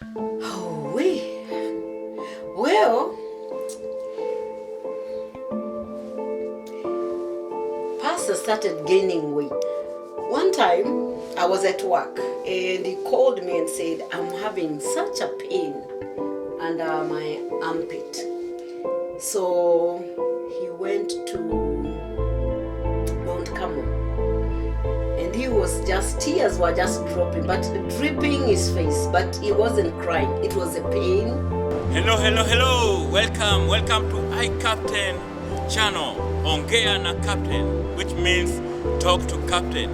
Oh, well, Pastor started gaining weight. One time, I was at work and he called me and said, I'm having such a pain under my armpit. So he went to Mount Carmel. And he was tears were just dripping his face, but he wasn't crying. It was a pain. Hello. Welcome to Kaptain channel, ONGEA na Kaptain, which means talk to Kaptain.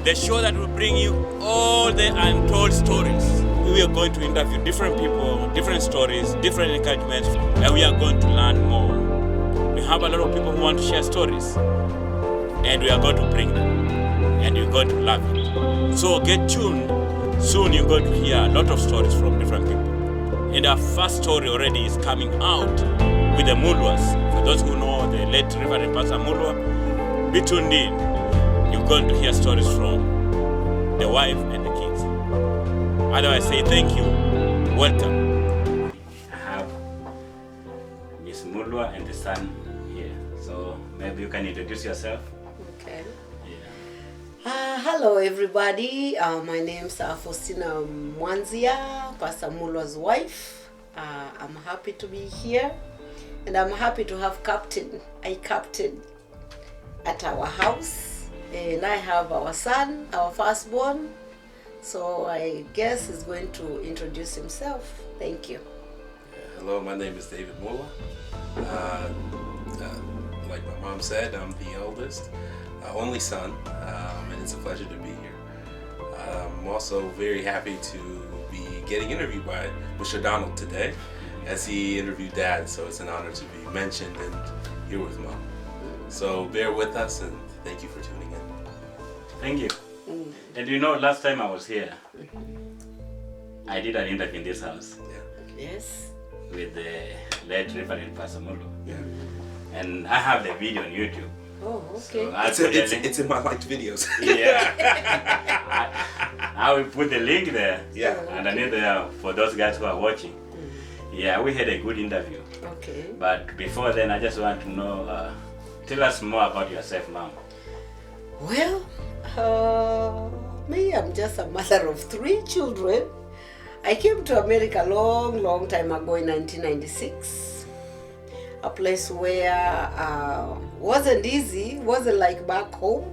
The show that will bring you all the untold stories. We are going to interview different people, different stories, different encouragements, and we are going to learn more. We have a lot of people who want to share stories, and we are going to bring them, and you're going to love it. So get tuned. Soon you're going to hear a lot of stories from different people. And our first story already is coming out with the Mulwas. For those who know the late Reverend Pastor Mulwa, be tuned in. You're going to hear stories from the wife and the kids. Otherwise, say thank you. Welcome. I have Miss Mulwa and the son here. So maybe you can introduce yourself. Okay. Yeah. Hello, everybody. My name's Faustina Mwanzia, Pastor Mulwa's wife. I'm happy to be here, and I'm happy to have Kaptain at our house. And I have our son, our firstborn. So I guess he's going to introduce himself. Thank you. Hello, my name is David Mulwa. Like my mom said, I'm the eldest, only son, and it's a pleasure to be here. I'm also very happy to be getting interviewed by Mr. Donald today, as he interviewed Dad, so it's an honor to be mentioned and here with Mom. So bear with us, and thank you for tuning in. Thank you. And you know, last time I was here, I did an interview in this house. Yeah. Yes. With the late Reverend Pastor Mulwa. Yeah. And I have the video on YouTube. Oh, okay. So It's in my liked videos. Yeah. I will put the link there. Yeah. Underneath there for those guys who are watching. Yeah, we had a good interview. Okay. But before then, I just want to know, tell us more about yourself, Mom. Well, me, I'm just a mother of 3 children. I came to America long time ago in 1996. A place where wasn't easy, wasn't like back home.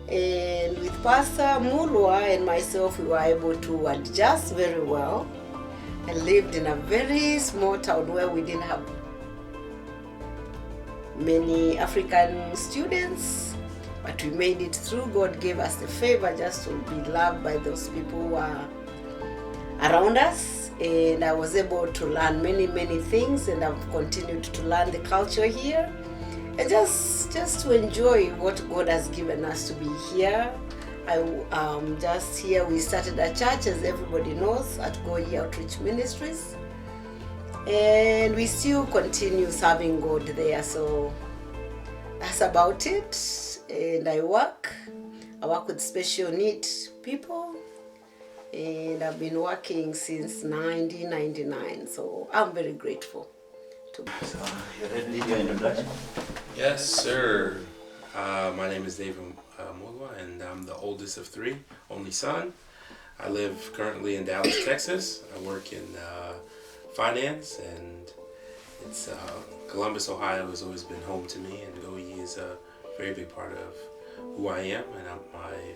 And with Pastor Mulwa and myself, we were able to adjust very well and lived in a very small town where we didn't have many African students. But we made it through. God gave us the favor just to be loved by those people who are around us. And I was able to learn many things, and I've continued to learn the culture here. And just to enjoy what God has given us to be here. Just here we started a church, as everybody knows, at ONGEA Outreach Ministries. And we still continue serving God there. So that's about it. And I work with special needs people, and I've been working since 1999, so I'm very grateful to be. So, you ready to your introduction? Yes, sir. My name is David Mulwa, and I'm the oldest of 3, only son. I live currently in Dallas, Texas. I work in finance, and it's Columbus, Ohio has always been home to me, and OE is a very big part of who I am and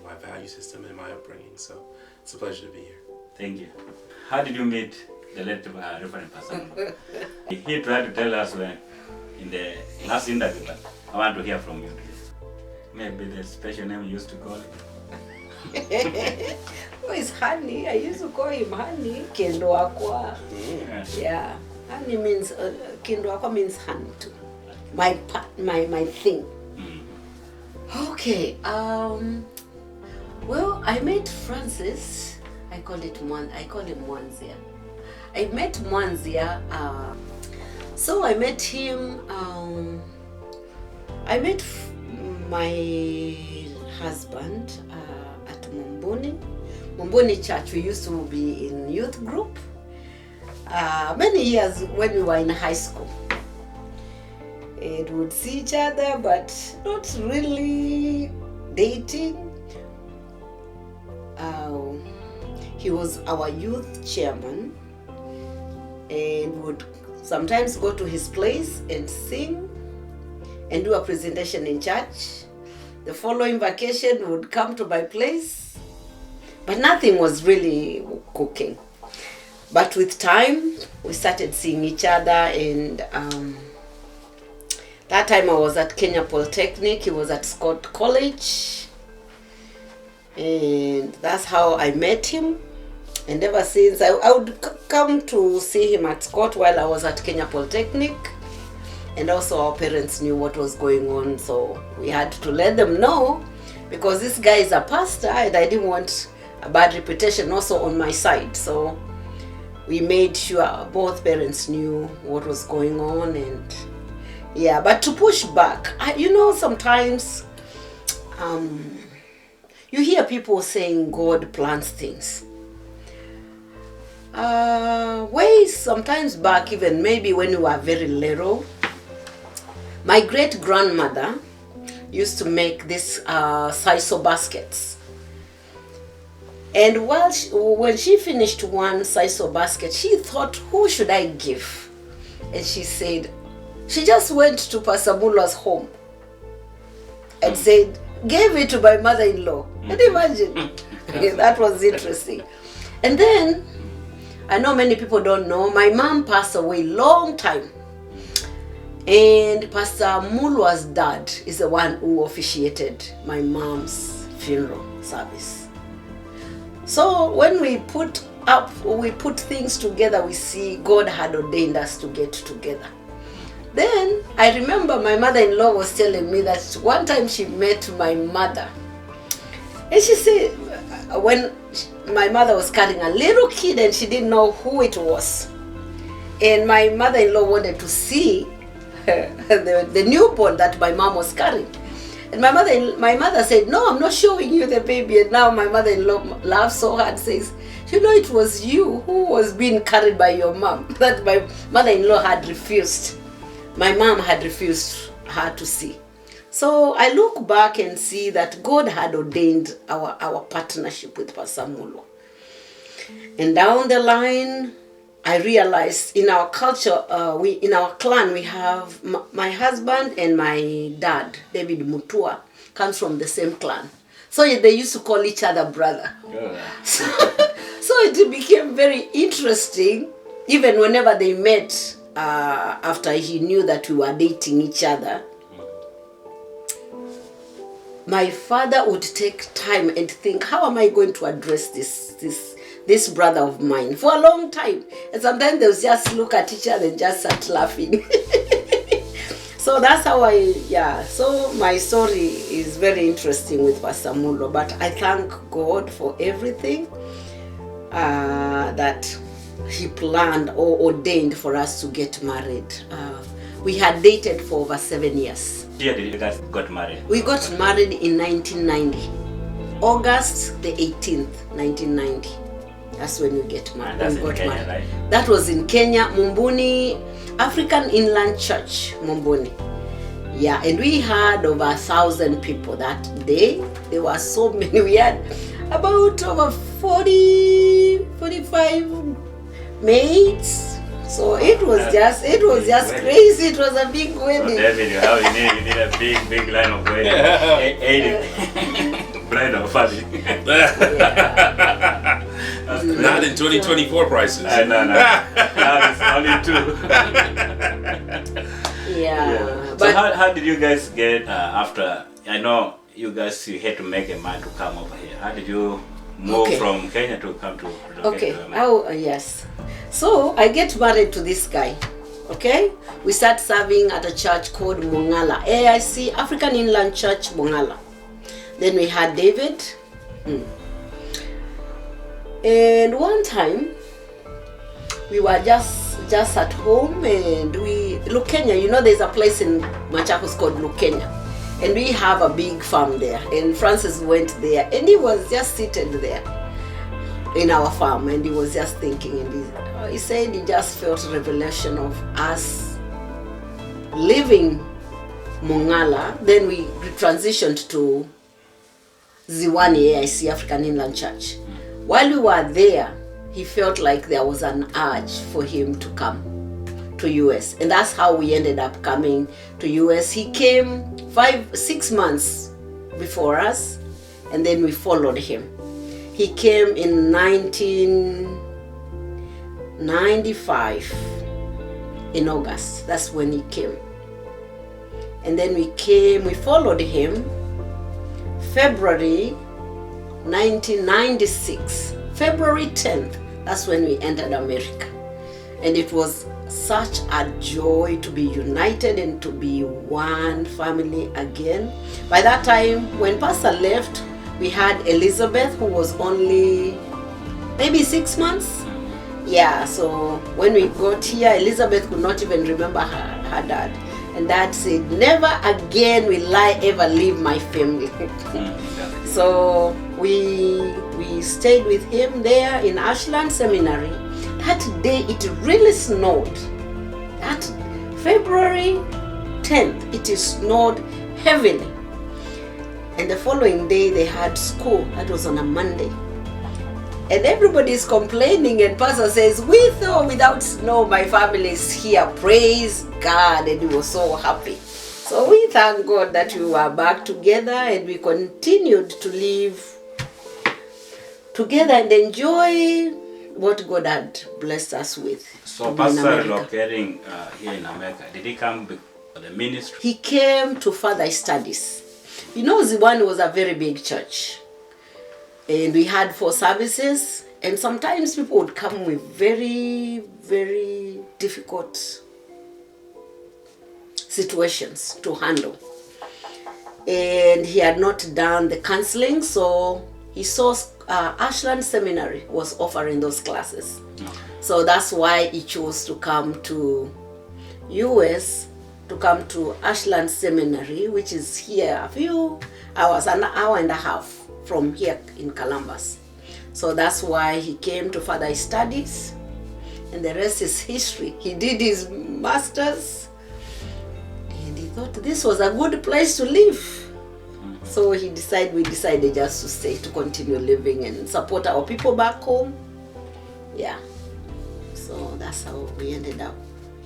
my value system and my upbringing. So it's a pleasure to be here. Thank you. How did you meet the late Reverend Pastor Mulwa? He tried to tell us in the last interview, but I want to hear from you. Maybe the special name you used to call it. Oh, it's Honey. I used to call him Honey. Kendo Akwa. Yeah. Honey means, Kendo Akwa means honey too. My thing. Okay, well, I met Francis. I call him Mwanzia. I met Mwanzia. So I met him. I met my husband at Mumbuni. Mumbuni Church, we used to be in youth group many years when we were in high school. And would see each other, but not really dating. He was our youth chairman and would sometimes go to his place and sing and do a presentation in church. The following vacation would come to my place, but nothing was really cooking. But with time, we started seeing each other, and that time I was at Kenya Polytechnic, he was at Scott College, and that's how I met him. And ever since, I would come to see him at Scott while I was at Kenya Polytechnic. And also our parents knew what was going on, so we had to let them know, because this guy is a pastor and I didn't want a bad reputation also on my side. So we made sure both parents knew what was going on. And yeah, but to push back, sometimes you hear people saying God plans things. Way sometimes back, even maybe when we were very little, my great grandmother used to make this sisal baskets. And when she finished one sisal basket, she thought, who should I give? And she said, she just went to Pastor Mulwa's home and said, gave it to my mother-in-law. Can you imagine? That was interesting. And then, I know many people don't know, my mom passed away long time. And Pastor Mulwa's dad is the one who officiated my mom's funeral service. So when we put things together, we see God had ordained us to get together. Then I remember my mother-in-law was telling me that one time she met my mother. And she said, when my mother was carrying a little kid and she didn't know who it was. And my mother-in-law wanted to see the newborn that my mom was carrying. And my mother said, no, I'm not showing you the baby. And now my mother-in-law laughs so hard, says, it was you who was being carried by your mom, that my mother-in-law had refused. My mom had refused her to see. So I look back and see that God had ordained our partnership with Pastor Mulwa. And down the line, I realized in our culture, in our clan, we have my husband and my dad, David Mutua, comes from the same clan. So they used to call each other brother. Yeah. So it became very interesting, even whenever they met, after he knew that we were dating each other. My father would take time and think, how am I going to address this brother of mine for a long time? And sometimes they'll just look at each other and just start laughing. So that's how so my story is very interesting with Pastor Mulwa, but I thank God for everything that he planned or ordained for us to get married. We had dated for over 7 years. Yeah, did you guys got married? We got married in 1990. August the 18th, 1990. That's when we get married. That's we in got Kenya, married. right? That was in Kenya, Mumbuni, African Inland Church, Mumbuni. Yeah, and we had over 1,000 people that day. There were so many. We had about over 45 maids. So it was just crazy. It was a big wedding. So David, you need a big line of wedding. 80 bridal family. Not in 2024 prices. No. Now it's only 2. Yeah. So how did you guys get after? I know you had to make a mind to come over here. How did you move from Kenya to come to Kenya? Yes. So I get married to this guy. Okay, we start serving at a church called Mongala, AIC, African Inland Church, Mongala. Then we had David. And one time we were just at home, and Lukenya, there's a place in Machakos called Lukenya, and we have a big farm there, and Francis went there and he was just seated there. in our farm, and he was just thinking, and he said he just felt a revelation of us leaving Mongala. Then we transitioned to Ziwani AIC, African Inland Church. While we were there, he felt like there was an urge for him to come to US, and that's how we ended up coming to US. He came 6 months before us, and then we followed him. He came in 1995 in August. That's when he came. And then we followed him February 1996, February 10th. That's when we entered America. And it was such a joy to be united and to be one family again. By that time, when Pastor left, we had Elizabeth, who was only maybe 6 months. Yeah, so when we got here, Elizabeth could not even remember her dad. And Dad said, never again will I ever leave my family. So we stayed with him there in Ashland Seminary. That day it really snowed. That February 10th, it snowed heavily. And the following day they had school. That was on a Monday. And everybody is complaining, and Pastor says, with or without snow, my family is here. Praise God. And he was so happy. So we thank God that we were back together, and we continued to live together and enjoy what God had blessed us with. So Pastor relocating here in America, did he come for the ministry? He came to further his studies. You know, Ziwani was a very big church. And we had 4 services, and sometimes people would come with very, very difficult situations to handle. And he had not done the counseling, so he saw Ashland Seminary was offering those classes. So that's why he chose to come to US, to come to Ashland Seminary, which is here a few hours, an hour and a half from here in Columbus. So that's why he came to further his studies, and the rest is history. He did his master's, and he thought this was a good place to live. So we decided just to stay, to continue living and support our people back home. Yeah. So that's how we ended up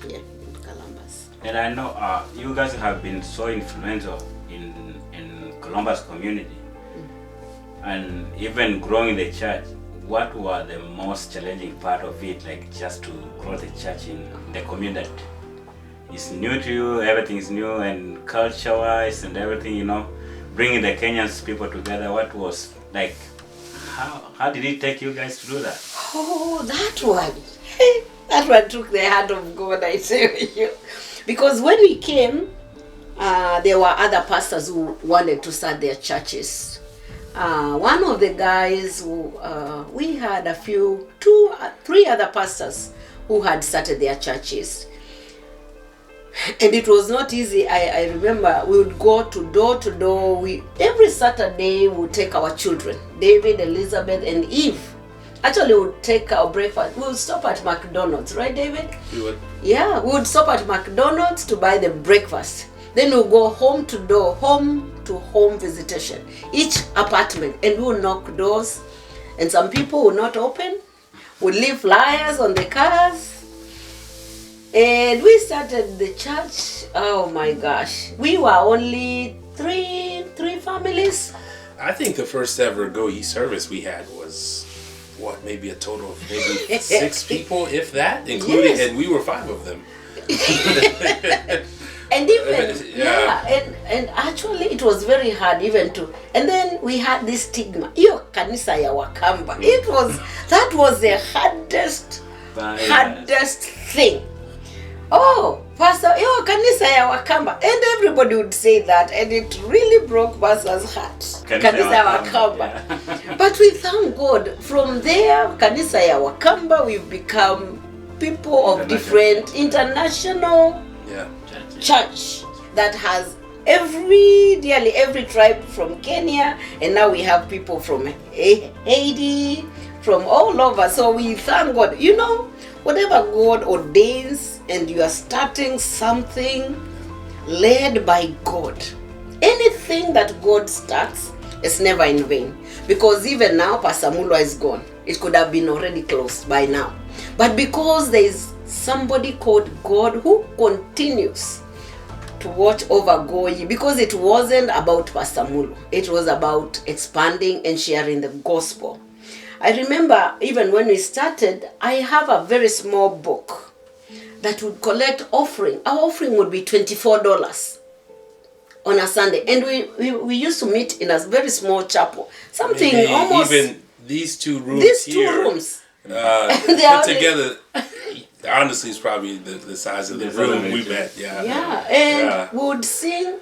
here in Columbus. And I know you guys have been so influential in Columbus community. And even growing the church, what were the most challenging part of it, like just to grow the church in the community? It's new to you, everything is new, and culture-wise and everything, you know, bringing the Kenyans people together. What was, like, how did it take you guys to do that? Oh, that one took the hand of God, I tell you. Because when we came, there were other pastors who wanted to start their churches. One of the guys we had 3 other pastors who had started their churches, and it was not easy. I remember we would go to door. Every Saturday we would take our children, David, Elizabeth, and Eve. Actually, we would take our breakfast. We would stop at McDonald's, right, David? We would. Yeah, we would stop at McDonald's to buy the breakfast. Then we'll go home to home visitation, each apartment, and we'll knock doors, and some people will not open. We'll leave flyers on the cars, and we started the church. Oh my gosh, we were only three families. I think the first ever Go Ye service we had was, maybe a total of maybe 6 people, if that, including, yes. And we were 5 of them. And even, and actually it was very hard even to, and then we had this stigma, iyo kanisa ya Wakamba. That was the hardest thing. Oh, Pastor, iyo kanisa ya Wakamba. And everybody would say that, and it really broke Pastor's heart. Kanisa ya Wakamba. Yeah. But we thank God, from there, kanisa ya Wakamba, we've become people of different international church that has nearly every tribe from Kenya, and now we have people from Haiti, from all over. So we thank God. You know, whatever God ordains and you are starting something led by God, anything that God starts is never in vain. Because even now, Pastor Mulwa is gone. It could have been already closed by now. But because there is somebody called God who continues to watch over ONGEA, because it wasn't about Pastor Mulwa. It was about expanding and sharing the gospel. I remember even when we started, I have a very small book that would collect offering. Our offering would be $24 on a Sunday. And we used to meet in a very small chapel. Something Maybe almost... even these two rooms These two here, rooms. put together, honestly, it's probably the size of the room we met. Yeah, and we would sing.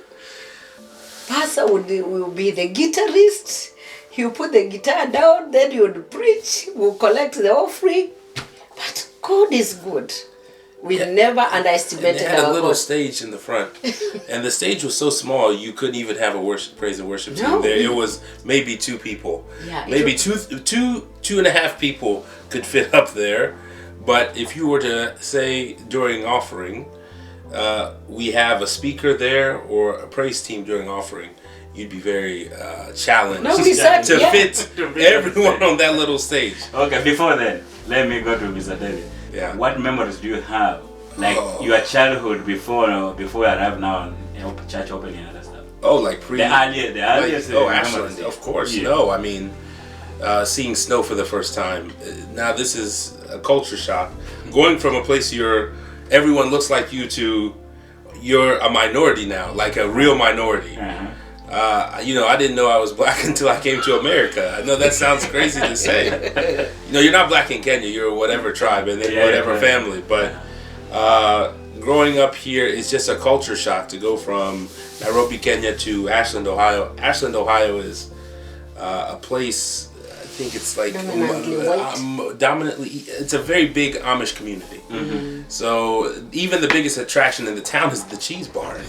Pastor will be the guitarist. He would put the guitar down, then he would preach. We'll collect the offering. But God is good. We never underestimated and they had our a little God. stage in the front, and the stage was so small you couldn't even have a praise and worship team No. there. It was maybe 2 people, maybe two and a half people could fit up there. But if you were to say during offering, we have a speaker there or a praise team during offering, you'd be very challenged to fit everyone on that little stage. Okay, before then, let me go to Mr. David. Yeah. What memories do you have, like your childhood before you arrive now in church opening and other stuff? Oh, like the earliest. Ashland, of course. Yeah. No, I mean, seeing snow for the first time. Now this is a culture shock. Going from a place everyone looks like you to you're a minority now, like a real minority. You know, I didn't know I was black until I came to America. I know that sounds crazy to say. You know, you're not black in Kenya. You're whatever tribe and then whatever family. But growing up here is just a culture shock to go from Nairobi, Kenya to Ashland, Ohio. Ashland, Ohio is a place, I think it's like dominantly, it's a very big Amish community. So even the biggest attraction in the town is the cheese barn.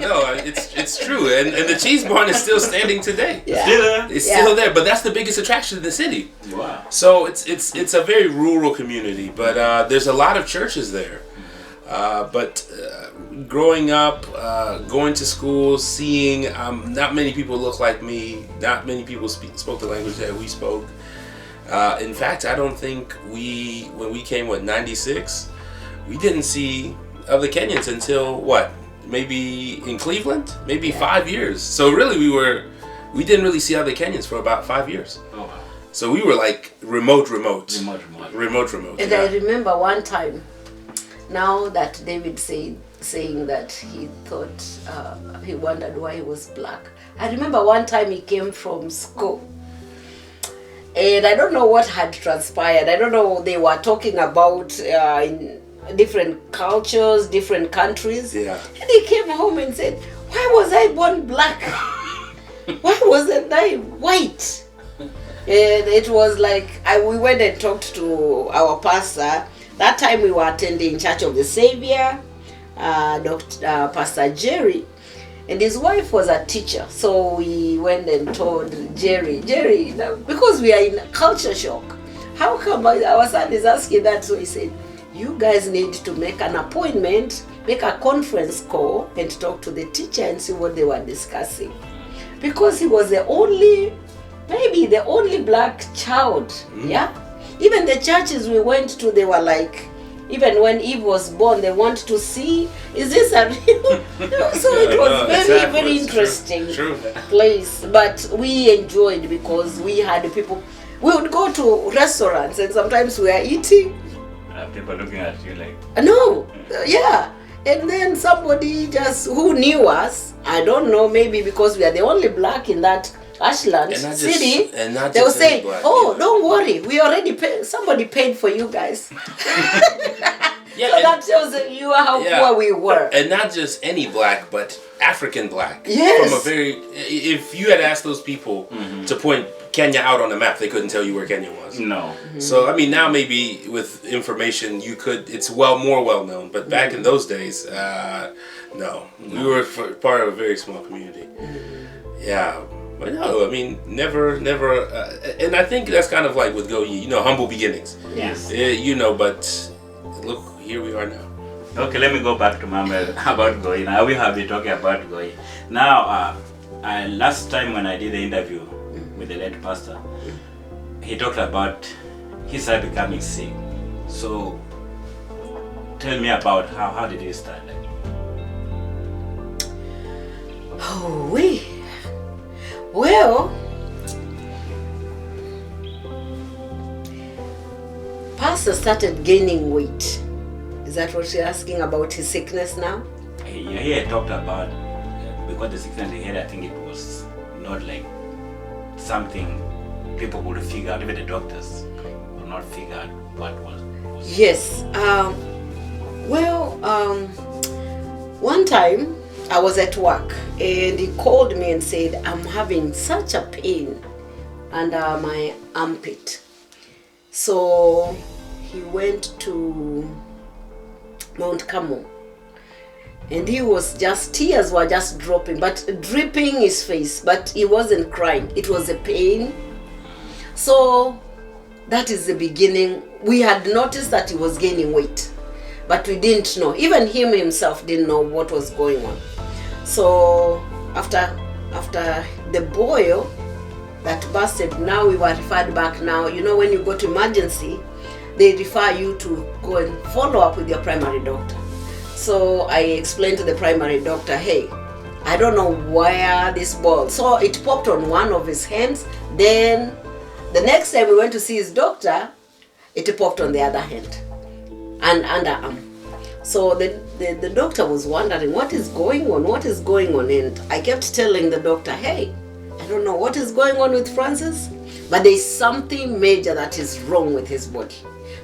No, it's true, and the cheese barn is still standing today. It's still there, but that's the biggest attraction in the city. Wow. So it's a very rural community, but there's a lot of churches there. But growing up, going to school, seeing not many people look like me, not many people spoke the language that we spoke. In fact, I don't think when we came, 96, we didn't see other Kenyans until maybe in Cleveland, maybe 5 years. So really we didn't really see other Kenyans for about 5 years. Oh, wow. So we were like remote. And I remember one time, now that David saying that he thought, he wondered why he was black. I remember one time he came from school. And I don't know what had transpired. I don't know, they were talking about in different cultures, different countries. Yeah. And he came home and said, why was I born black? Why wasn't I white? And it was like, we went and talked to our pastor. That time we were attending Church of the Savior, Pastor Jerry. And his wife was a teacher, so we went and told Jerry, because we are in culture shock. How come our son is asking that? So he said, you guys need to make an appointment, make a conference call and talk to the teacher and see what they were discussing. Because he was maybe the only black child, yeah? Even the churches we went to, they were like, even when Eve was born, they want to see, is this a real? So it was very interesting place. But we enjoyed because we had people. We would go to restaurants and sometimes we are eating. People looking at you like. No, yeah. And then somebody who knew us, I don't know, maybe because we are the only black in that Ashland city, they will say, oh, don't worry, we already paid, somebody paid for you guys. So that shows you how poor we were. And not just any black, but African black. Yes. If you had asked those people to point Kenya out on the map, they couldn't tell you where Kenya was. No. So, I mean, now maybe with information, it's more well known. But back in those days, no. We were part of a very small community. Yeah. But no, I mean, never, and I think that's kind of like with GoYe, humble beginnings. Yes. But look, here we are now. Okay, let me go back to Mama about GoYe. Now we have been talking about GoYe. Now, last time when I did the interview with the late pastor, he talked about his son becoming sick. So, tell me about how did he start? Well, Pastor started gaining weight. Is that what you're asking about, his sickness now? He had talked about, because the sickness he had, I think it was not like something people would figure out, even the doctors would not figure out what was. Yes. One time I was at work and he called me and said, I'm having such a pain under my armpit. So he went to Mount Carmel and tears were just dropping, but dripping his face, but he wasn't crying. It was a pain. So that is the beginning. We had noticed that he was gaining weight, but we didn't know. Even him himself didn't know what was going on. So after the boil that busted, now we were referred back. Now, when you go to emergency, they refer you to go and follow up with your primary doctor. So I explained to the primary doctor, hey, I don't know where this boil. So it popped on one of his hands. Then the next time we went to see his doctor, it popped on the other hand and underarm. So the doctor was wondering, what is going on? And I kept telling the doctor, hey, I don't know what is going on with Francis, but there's something major that is wrong with his body.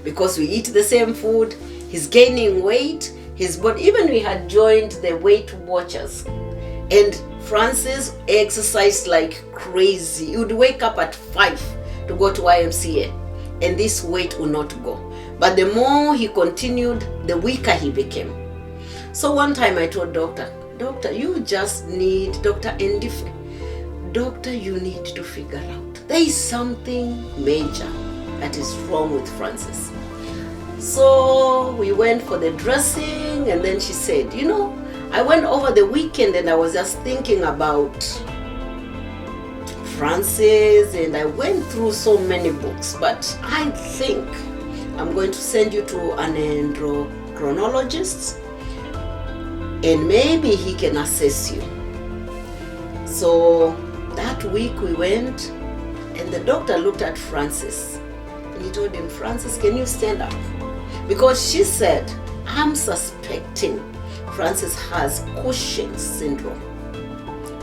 Because we eat the same food, he's gaining weight, his body, even we had joined the Weight Watchers. And Francis exercised like crazy. He would wake up at 5 to go to YMCA, and this weight would not go. But the more he continued, the weaker he became. So one time I told Doctor, you just need, Dr. Ndife, Doctor, you need to figure out. There is something major that is wrong with Francis. So we went for the dressing, and then she said, I went over the weekend and I was just thinking about Francis, and I went through so many books, but I think I'm going to send you to an endocrinologist and maybe he can assess you. So that week we went and the doctor looked at Francis and he told him, Francis, can you stand up? Because she said, I'm suspecting Francis has Cushing's syndrome.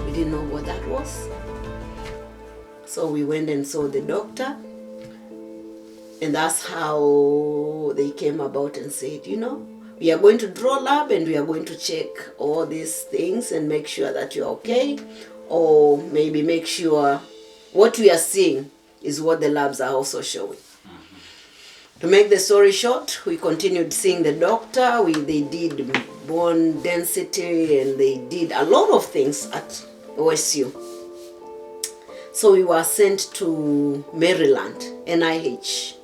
We didn't know what that was. So we went and saw the doctor, and that's how they came about and said, we are going to draw lab and we are going to check all these things and make sure that you're okay, or maybe make sure what we are seeing is what the labs are also showing. To make the story short, we continued seeing the doctor. They did bone density and they did a lot of things at OSU. So we were sent to Maryland, NIH.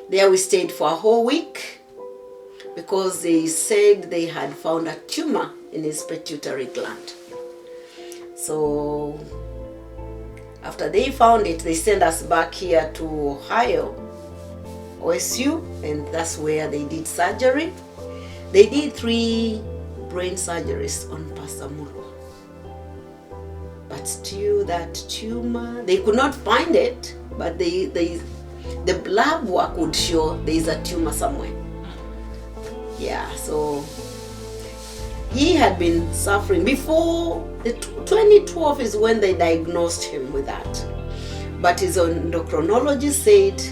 There we stayed for a whole week because they said they had found a tumor in his pituitary gland. So after they found it, they sent us back here to Ohio, OSU, and that's where they did surgery. They did 3 brain surgeries on Pastor Mulwa. But still that tumor, they could not find it, but the lab work would show there is a tumor somewhere. Yeah, so he had been suffering. Before, the 2012 is when they diagnosed him with that. But his endocrinologist said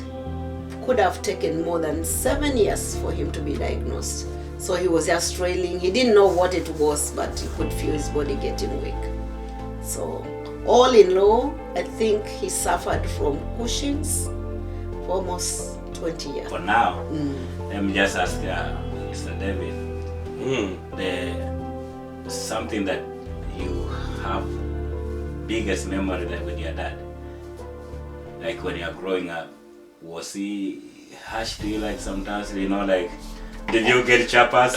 could have taken more than 7 years for him to be diagnosed. So he was just trailing. He didn't know what it was, but he could feel his body getting weak. So all in all, I think he suffered from Cushing's for almost 20 years. For now, let me just ask Mr. David, something that you have biggest memory like with your dad? Like when you're growing up, was he harsh to you like sometimes, you know, like did you get chapas?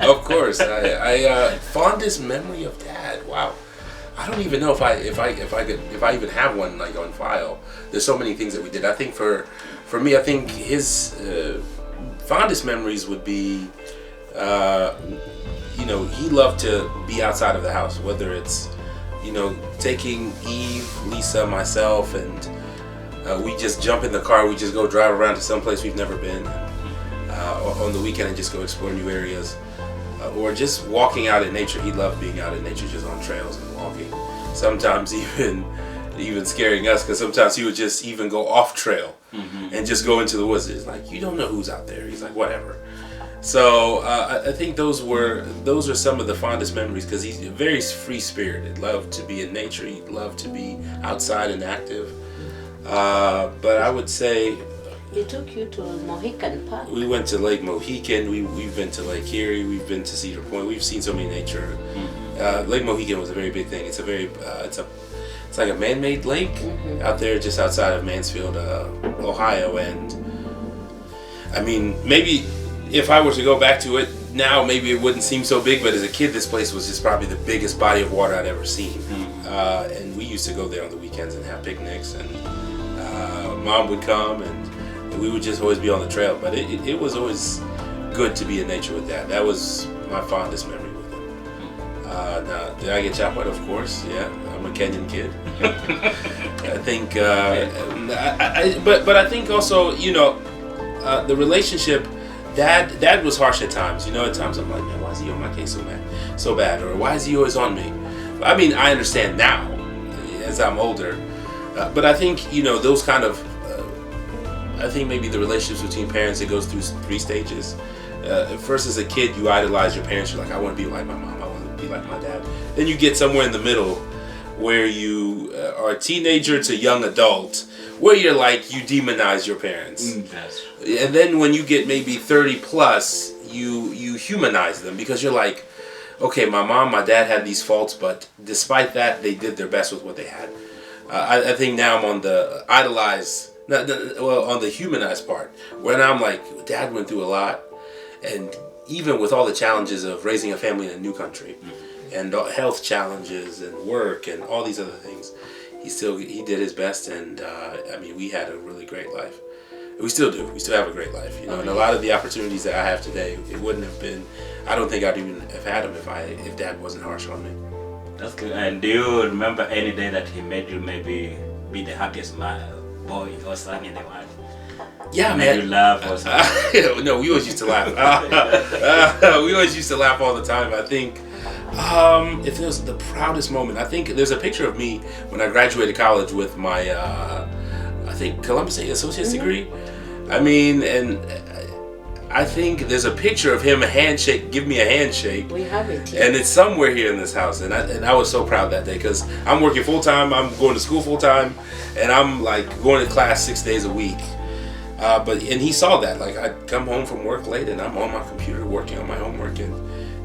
Of course. I fondest memory of dad. Wow. I don't even know if I even have one like on file. There's so many things that we did. I think for me, I think his fondest memories would be, you know, he loved to be outside of the house, whether it's, you know, taking Eve, Lisa, myself, and we just jump in the car. We just go drive around to some place we've never been on the weekend and just go explore new areas. Or just walking out in nature. He loved being out in nature, just on trails and walking. Sometimes even scaring us, because sometimes he would just even go off trail and just go into the woods. It's like, you don't know who's out there. He's like, whatever. So I think those are some of the fondest memories, because he's very free spirited. Loved to be in nature. He loved to be outside and active. But I would say, He took you to Mohican Park. we went to Lake Mohican. We've been to Lake Erie. We've been to Cedar Point. We've seen so many nature. Lake Mohican was a very big thing. It's like a man-made lake out there, just outside of Mansfield, Ohio. And I mean, maybe if I were to go back to it now, maybe it wouldn't seem so big. But as a kid, this place was just probably the biggest body of water I'd ever seen. And we used to go there on the weekends and have picnics. And Mom would come and we would just always be on the trail. But it was always good to be in nature with Dad. That was my fondest memory with him. Now, did I get chopped? Of course, yeah. I'm a Kenyan kid. I think, but I think also, you know, the relationship. Dad was harsh at times. You know, at times I'm like, man, why is he on my case so bad? Or why is he always on me? I mean, I understand now, as I'm older. But I think, you know, those kind of, I think maybe the relationships between parents, it goes through 3 stages. First, as a kid, you idolize your parents. You're like, I want to be like my mom. I want to be like my dad. Then you get somewhere in the middle where you are a teenager to young adult, where you're like, you demonize your parents. And then when you get maybe 30 plus, you humanize them, because you're like, okay, my mom, my dad had these faults, but despite that, they did their best with what they had. I think now I'm on the idolize, on the humanized part, where now I'm like, Dad went through a lot, and even with all the challenges of raising a family in a new country, and health challenges and work and all these other things, he did his best, and I mean, we had a really great life. We still do. We still have a great life, you know. And a lot of the opportunities that I have today, it wouldn't have been. I don't think I'd even have had them if Dad wasn't harsh on me. That's good. And do you remember any day that he made you maybe be the happiest boy or son in the world? Yeah, made you laugh or something? No, we always used to laugh. We always used to laugh all the time. I think if there was the proudest moment, I think there's a picture of me when I graduated college with my, I think Columbus Associate's degree. I mean, and I think there's a picture of him give me a handshake. We have it here. And it's somewhere here in this house. And I was so proud that day, because I'm working full time, I'm going to school full time, and I'm like going to class 6 days a week. And he saw that. Like, I'd come home from work late and I'm on my computer working on my homework, and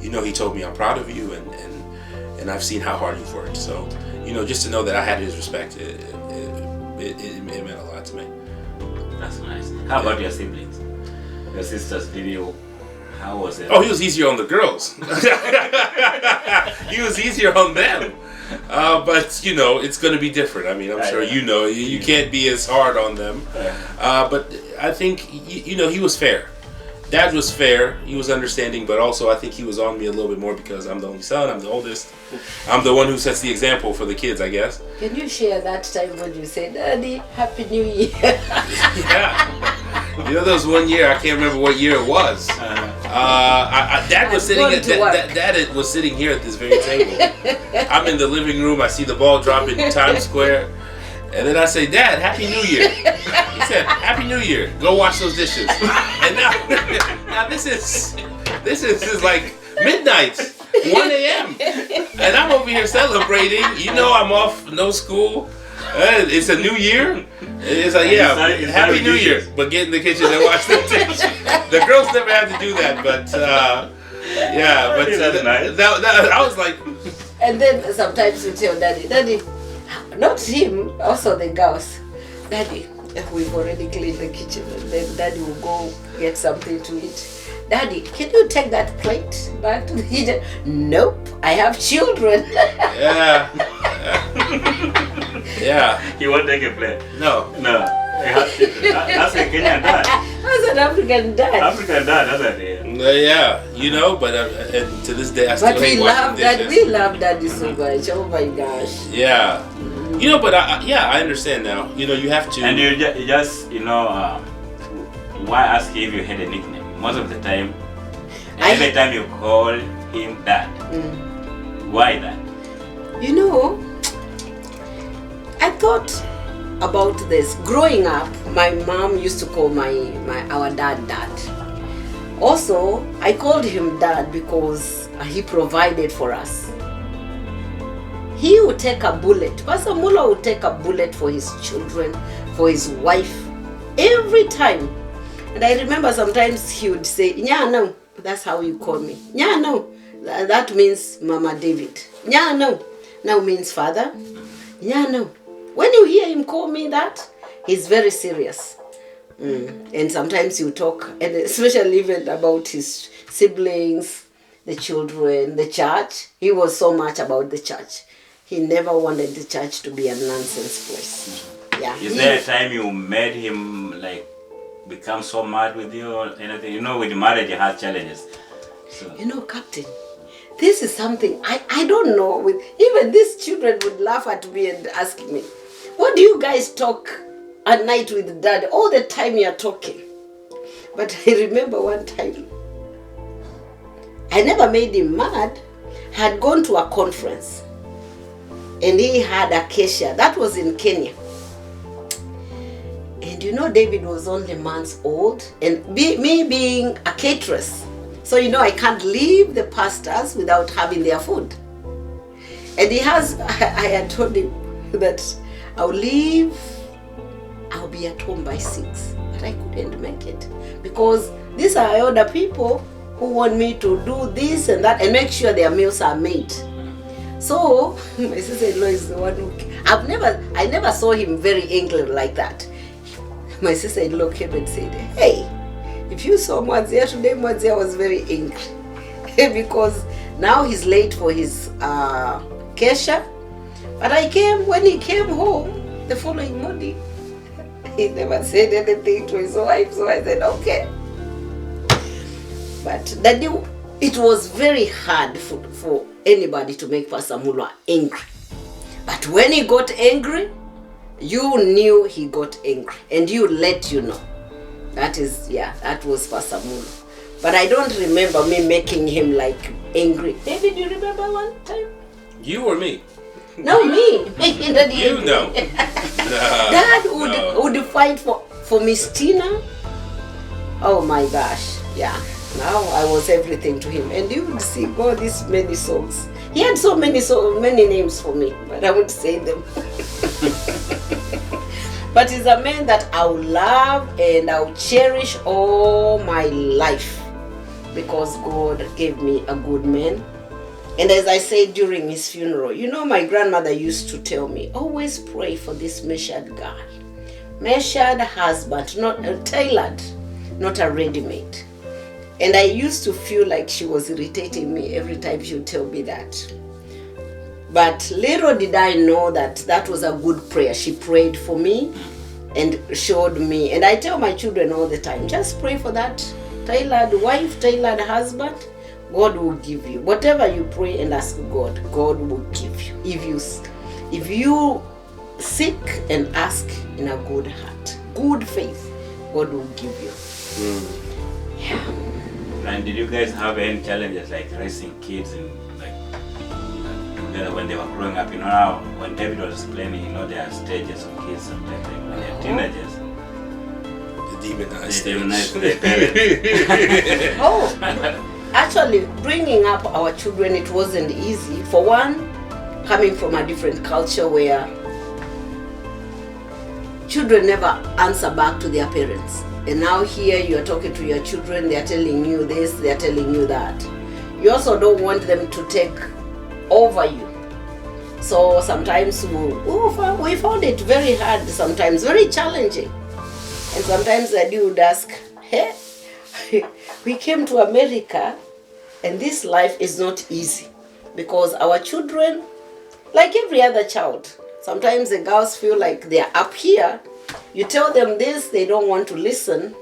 you know, he told me, I'm proud of you, and I've seen how hard you've worked. So, you know, just to know that I had his respect, it meant a lot to me. That's nice. How about your siblings? Your sisters, how was it? Oh, he was easier on the girls. He was easier on them. But, you know, it's going to be different. I mean, I'm sure you know, you can't be as hard on them. But I think, you know, he was fair. Dad was fair. He was understanding, but also I think he was on me a little bit more because I'm the only son. I'm the oldest. I'm the one who sets the example for the kids, I guess. Can you share that time when you said, Daddy, Happy New Year? Yeah. You know, there was one year, I can't remember what year it was. Dad was sitting Dad was sitting here at this very table. I'm in the living room. I see the ball drop in Times Square, and then I say, Dad, Happy New Year. He said, Happy New Year. Go wash those dishes. And now this is like midnight, 1 a.m. And I'm over here celebrating. You know, I'm off, no school. It's a new year. It's like, yeah, Happy New Year. But get in the kitchen and wash the dishes. The girls never had to do that, but yeah, but that's nice. I was like, And then sometimes you tell Daddy, not him, also the girls, Daddy, we've already cleaned the kitchen. And then Daddy will go get something to eat. Daddy, can you take that plate back to the kitchen? Nope, I have children. Yeah. Yeah. He won't take a plate. No. No. That's a Kenyan dad. That's an African dad. African dad, that's a day. Yeah, you know, but and to this day I still But we hate love washing that. dishes. We love Daddy so much. Oh my gosh. Yeah. You know, but I understand now. You know, you have to. And you just, why ask if you had a nickname? Most of the time, every time you call him dad. Why that? You know, I thought about this. Growing up, my mom used to call our dad. Also, I called him dad because he provided for us. He would take a bullet. Pastor Mulwa would take a bullet for his children, for his wife, every time. And I remember sometimes he would say, Nyano, that's how you call me. Nyano, that means Mama David. Nyano, now means father. Nyano. When you hear him call me that, he's very serious. And sometimes you talk, and especially even about his siblings, the children, the church. He was so much about the church. He never wanted the church to be a nonsense place. Yeah. Is there a time you made him become so mad with you or anything? You know, with marriage you have challenges. So. You know, Captain, this is something I don't know. With even these children would laugh at me and ask me, what do you guys talk at night with Dad? All the time you're talking. But I remember one time, I never made him mad. I had gone to a conference and he had acacia. That was in Kenya. And you know, David was only months old, and me being a cateress, so you know I can't leave the pastors without having their food. And I had told him that I'll be at home by 6, but I couldn't make it because these are older people who want me to do this and that and make sure their meals are made. So my sister-in-law is the one who I never saw him very angry like that. My sister-in-law came and said, hey, if you saw Mwazia today, Mwazia was very angry because now he's late for his kesha. But when he came home the following morning, he never said anything to his wife, so I said, okay. But it was very hard for anybody to make Pastor Mulwa angry. But when he got angry, you knew he got angry, and you let you know. That was Pastor Mulwa. But I don't remember me making him angry. David, you remember one time? You or me? No, me. You know. Dad would fight for Miss Tina. Oh my gosh. Yeah. Now I was everything to him. And you would sing all these many songs. He had so many names for me, but I won't say them. But he's a man that I'll love and I'll cherish all my life because God gave me a good man. And as I said during his funeral, you know, my grandmother used to tell me, always pray for this measured guy. Measured husband, not a tailored, not a ready-made. And I used to feel like she was irritating me every time she would tell me that. But little did I know that was a good prayer. She prayed for me and showed me. And I tell my children all the time, just pray for that tailored wife, tailored husband. God will give you. Whatever you pray and ask God, God will give you. If you seek and ask in a good heart, good faith, God will give you. Yeah. And did you guys have any challenges like raising kids and together when they were growing up? You know how when David was explaining, you know, there are stages of kids sometimes when they're teenagers. The demonized their parents. Oh. Actually, bringing up our children, it wasn't easy. For one, coming from a different culture where children never answer back to their parents. And now here you are talking to your children, they are telling you this, they are telling you that. You also don't want them to take over you. So sometimes we found it very hard, sometimes very challenging. And sometimes Daddy would ask, hey, we came to America and this life is not easy because our children, like every other child, sometimes the girls feel like they're up here. You tell them this, they don't want to listen.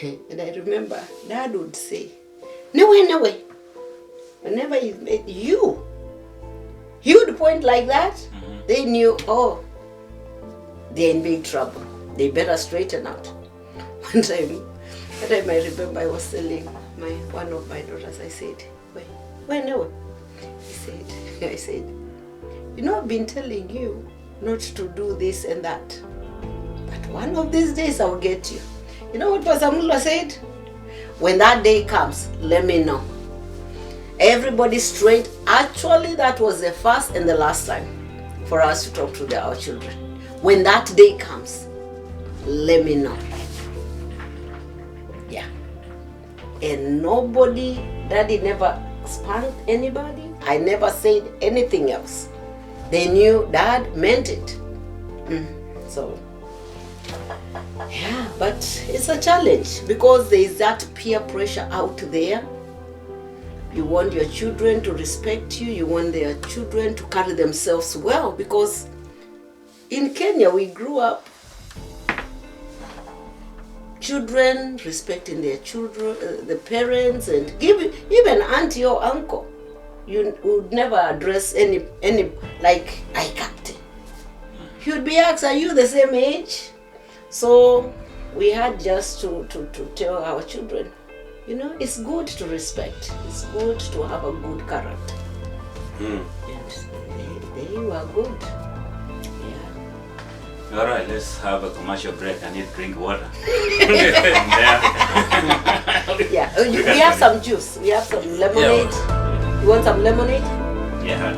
And I remember Dad would say, no way. Whenever he met you, he would point like that. They knew, oh, they're in big trouble. They better straighten out. One time I remember I was telling one of my daughters, I said, wait, no. I said, you know, I've been telling you not to do this and that. But one of these days I'll get you. You know what Pastor Mulwa said? When that day comes, let me know. Everybody straight. Actually, that was the first and the last time for us to talk to our children. When that day comes, let me know. Yeah. And Daddy never spanked anybody. I never said anything else. They knew Dad meant it. So, yeah, but it's a challenge because there is that peer pressure out there. You want your children to respect you. You want their children to carry themselves well because in Kenya we grew up children respecting their children, the parents, and even auntie or uncle. You would never address any like Captain. You'd be asked, are you the same age? So we had just to tell our children, you know, it's good to respect. It's good to have a good character. And they were good. Yeah. All right, let's have a commercial break. I need to drink water. Yeah, we have some juice. We have some lemonade. Yeah. You want some lemonade? Yeah.